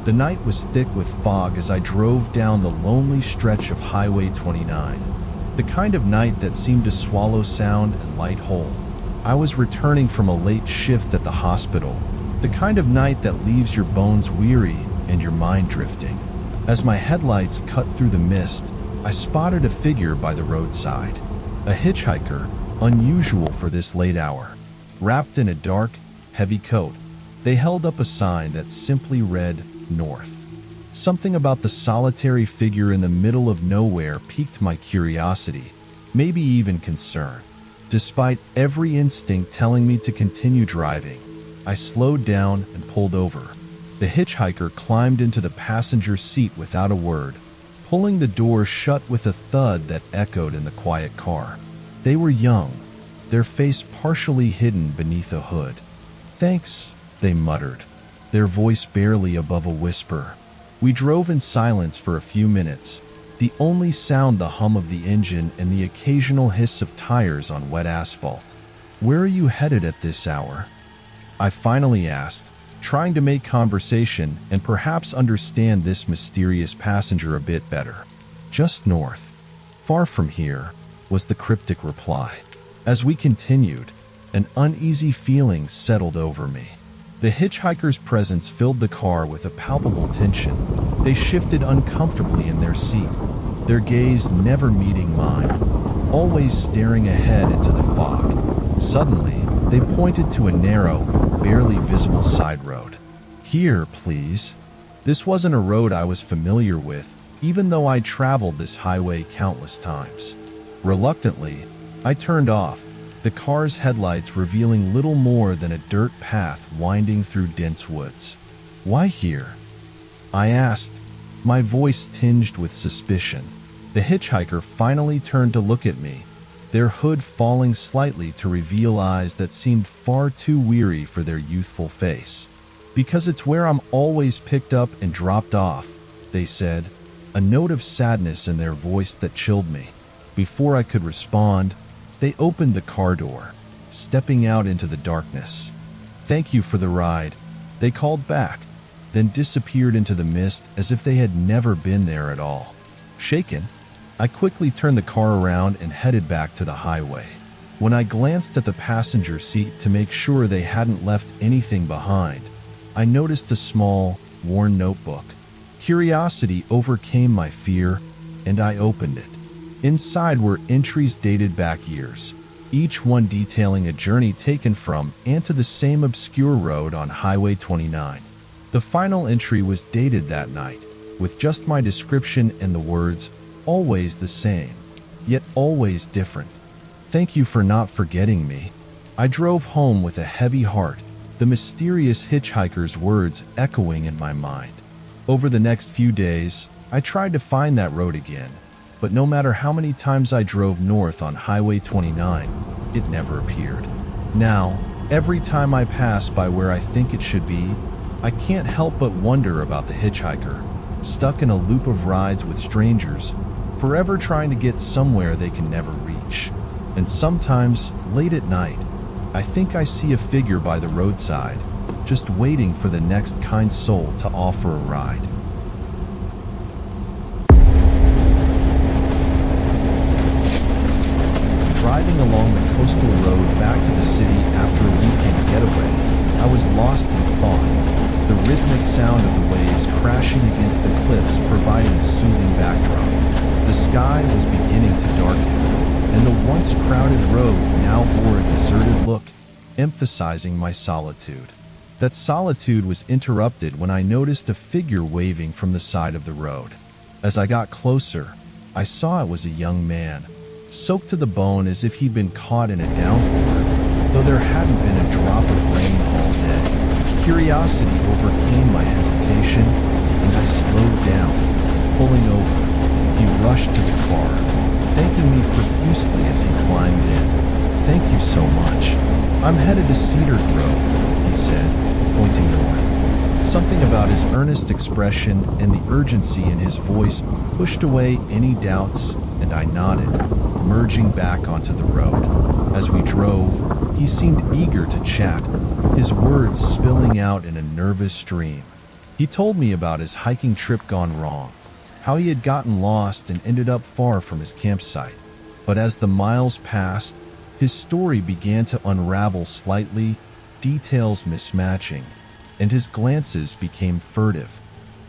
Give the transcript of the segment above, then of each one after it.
The night was thick with fog as I drove down the lonely stretch of Highway 29. The kind of night that seemed to swallow sound and light whole. I was returning from a late shift at the hospital. The kind of night that leaves your bones weary and your mind drifting. As my headlights cut through the mist, I spotted a figure by the roadside. A hitchhiker, unusual for this late hour. Wrapped in a dark, heavy coat, they held up a sign that simply read, North. Something about the solitary figure in the middle of nowhere piqued my curiosity, maybe even concern. Despite every instinct telling me to continue driving, I slowed down and pulled over. The hitchhiker climbed into the passenger seat without a word, pulling the door shut with a thud that echoed in the quiet car. They were young, their face partially hidden beneath a hood. "Thanks," they muttered, their voice barely above a whisper. We drove in silence for a few minutes, the only sound the hum of the engine and the occasional hiss of tires on wet asphalt. "Where are you headed at this hour?" I finally asked, trying to make conversation and perhaps understand this mysterious passenger a bit better. "Just north. Far from here," was the cryptic reply. As we continued, an uneasy feeling settled over me. The hitchhiker's presence filled the car with a palpable tension. They shifted uncomfortably in their seat, their gaze never meeting mine, always staring ahead into the fog. Suddenly, they pointed to a narrow, barely visible side road. "Here, please." This wasn't a road I was familiar with, even though I'd traveled this highway countless times. Reluctantly, I turned off, the car's headlights revealing little more than a dirt path winding through dense woods. "Why here?" I asked, my voice tinged with suspicion. The hitchhiker finally turned to look at me, their hood falling slightly to reveal eyes that seemed far too weary for their youthful face. "Because it's where I'm always picked up and dropped off," they said, a note of sadness in their voice that chilled me. Before I could respond, they opened the car door, stepping out into the darkness. "Thank you for the ride," they called back, then disappeared into the mist as if they had never been there at all. Shaken, I quickly turned the car around and headed back to the highway. When I glanced at the passenger seat to make sure they hadn't left anything behind, I noticed a small, worn notebook. Curiosity overcame my fear, and I opened it. Inside were entries dated back years, each one detailing a journey taken from and to the same obscure road on Highway 29. The final entry was dated that night, with just my description and the words, "Always the same, yet always different. Thank you for not forgetting me." I drove home with a heavy heart, the mysterious hitchhiker's words echoing in my mind. Over the next few days, I tried to find that road again, but no matter how many times I drove north on Highway 29, it never appeared. Now, every time I pass by where I think it should be, I can't help but wonder about the hitchhiker, stuck in a loop of rides with strangers, forever trying to get somewhere they can never reach. And sometimes, late at night, I think I see a figure by the roadside, just waiting for the next kind soul to offer a ride. Driving along the coastal road back to the city after a weekend getaway, I was lost in thought, the rhythmic sound of the waves crashing against the cliffs providing a soothing backdrop. The sky was beginning to darken, and the once crowded road now bore a deserted look, emphasizing my solitude. That solitude was interrupted when I noticed a figure waving from the side of the road. As I got closer, I saw it was a young man, soaked to the bone as if he'd been caught in a downpour, though there hadn't been a drop of rain all day. Curiosity overcame my hesitation, and I slowed down, pulling over. He rushed to the car, thanking me profusely as he climbed in. "Thank you so much. I'm headed to Cedar Grove," he said, pointing north. Something about his earnest expression and the urgency in his voice pushed away any doubts, and I nodded, merging back onto the road. As we drove, he seemed eager to chat, his words spilling out in a nervous stream. He told me about his hiking trip gone wrong, how he had gotten lost and ended up far from his campsite. But as the miles passed, his story began to unravel slightly, details mismatching, and his glances became furtive.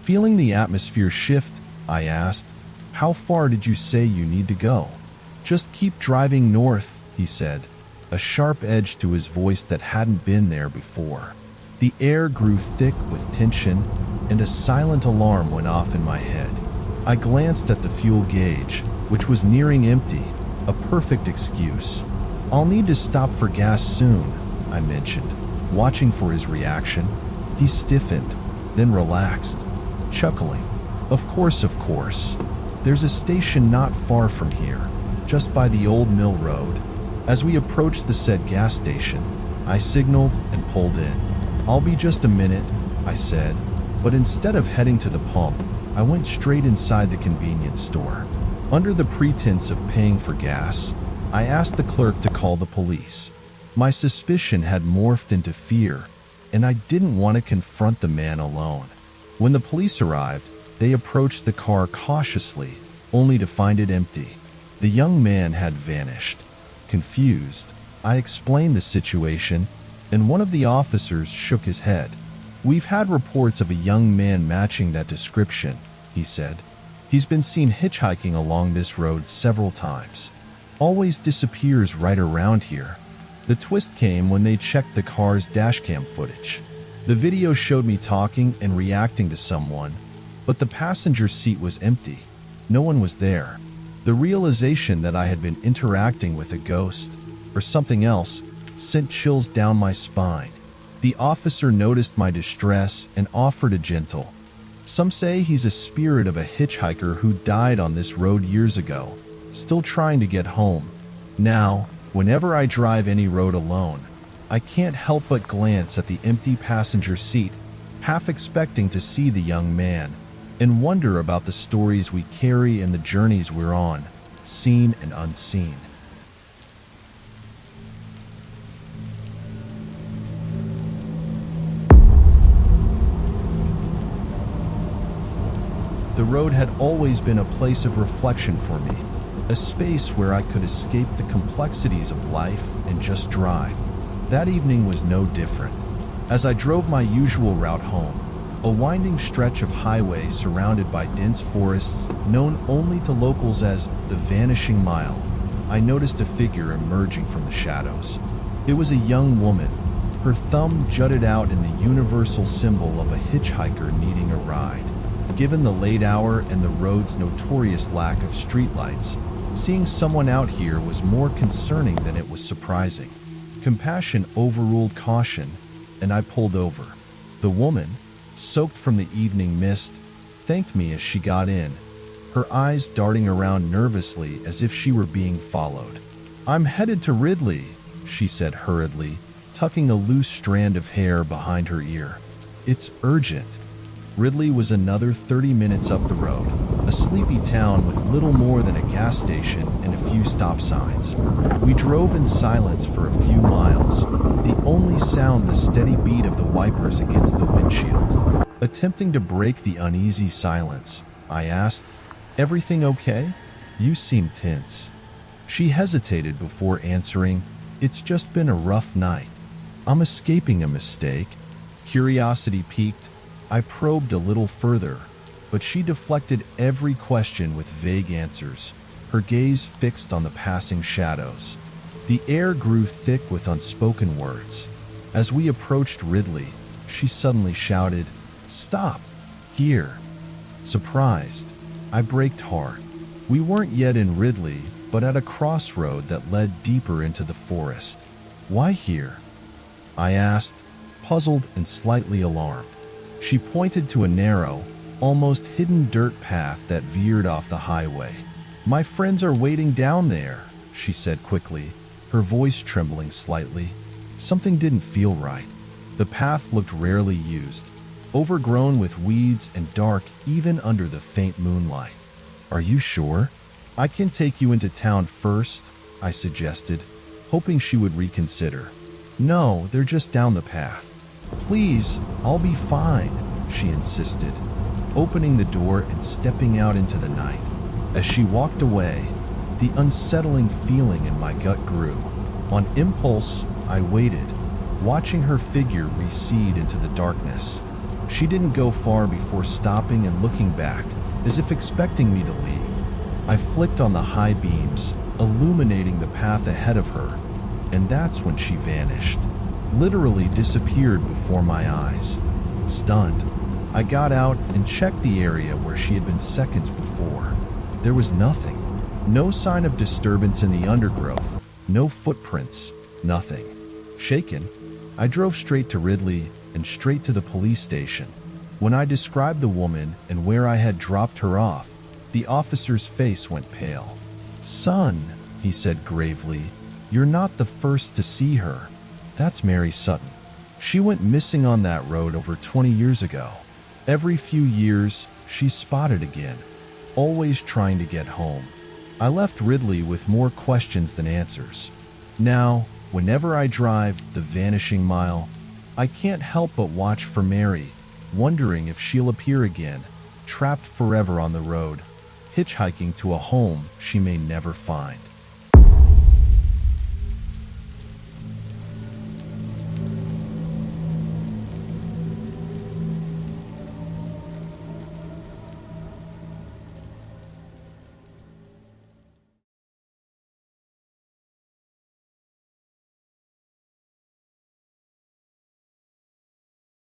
Feeling the atmosphere shift, I asked, "How far did you say you need to go?" "Just keep driving north," he said, a sharp edge to his voice that hadn't been there before. The air grew thick with tension, and a silent alarm went off in my head. I glanced at the fuel gauge, which was nearing empty, a perfect excuse. "I'll need to stop for gas soon," I mentioned, watching for his reaction. He stiffened, then relaxed, chuckling. Of course. There's a station not far from here, just by the old mill road." As we approached the said gas station, I signaled and pulled in. "I'll be just a minute," I said, but instead of heading to the pump, I went straight inside the convenience store. Under the pretense of paying for gas, I asked the clerk to call the police. My suspicion had morphed into fear, and I didn't want to confront the man alone. When the police arrived, they approached the car cautiously, only to find it empty. The young man had vanished. Confused, I explained the situation, and one of the officers shook his head. "We've had reports of a young man matching that description," he said. "He's been seen hitchhiking along this road several times. Always disappears right around here." The twist came when they checked the car's dashcam footage. The video showed me talking and reacting to someone, but the passenger seat was empty. No one was there. The realization that I had been interacting with a ghost, or something else, sent chills down my spine. The officer noticed my distress and offered a gentle, "Some say he's a spirit of a hitchhiker who died on this road years ago, still trying to get home. Now, whenever I drive any road alone, I can't help but glance at the empty passenger seat, half expecting to see the young man, and wonder about the stories we carry and the journeys we're on, seen and unseen." The road had always been a place of reflection for me, a space where I could escape the complexities of life and just drive. That evening was no different. As I drove my usual route home, a winding stretch of highway surrounded by dense forests known only to locals as the Vanishing Mile, I noticed a figure emerging from the shadows. It was a young woman, her thumb jutted out in the universal symbol of a hitchhiker needing a ride. Given the late hour and the road's notorious lack of streetlights, seeing someone out here was more concerning than it was surprising. Compassion overruled caution, and I pulled over. The woman, soaked from the evening mist, thanked me as she got in, her eyes darting around nervously as if she were being followed. "I'm headed to Ridley," she said hurriedly, tucking a loose strand of hair behind her ear. "It's urgent." Ridley was another 30 minutes up the road, a sleepy town with little more than a gas station and a few stop signs. We drove in silence for a few miles, the only sound the steady beat of the wipers against the windshield. Attempting to break the uneasy silence, I asked, "Everything okay? You seem tense." She hesitated before answering, "It's just been a rough night. I'm escaping a mistake." Curiosity piqued, I probed a little further, but she deflected every question with vague answers, her gaze fixed on the passing shadows. The air grew thick with unspoken words. As we approached Ridley, she suddenly shouted, "Stop! Here!" Surprised, I braked hard. We weren't yet in Ridley, but at a crossroad that led deeper into the forest. "Why here?" I asked, puzzled and slightly alarmed. She pointed to a narrow, almost hidden dirt path that veered off the highway. "My friends are waiting down there," she said quickly, her voice trembling slightly. Something didn't feel right. The path looked rarely used, overgrown with weeds and dark even under the faint moonlight. "Are you sure? I can take you into town first," I suggested, hoping she would reconsider. "No, they're just down the path. Please, I'll be fine." she insisted, opening the door and stepping out into the night. As she walked away, the unsettling feeling in my gut grew. On impulse, I waited, watching her figure recede into the darkness. She didn't go far before stopping and looking back, as if expecting me to leave. I flicked on the high beams, illuminating the path ahead of her, and that's when she vanished, literally disappeared before my eyes. Stunned, I got out and checked the area where she had been seconds before. There was nothing. No sign of disturbance in the undergrowth, no footprints, nothing. Shaken, I drove straight to Ridley and straight to the police station. When I described the woman and where I had dropped her off, the officer's face went pale. "Son," he said gravely, "you're not the first to see her. That's Mary Sutton. She went missing on that road over 20 years ago. Every few years, she's spotted again, always trying to get home." I left Ridley with more questions than answers. Now, whenever I drive the Vanishing Mile, I can't help but watch for Mary, wondering if she'll appear again, trapped forever on the road, hitchhiking to a home she may never find.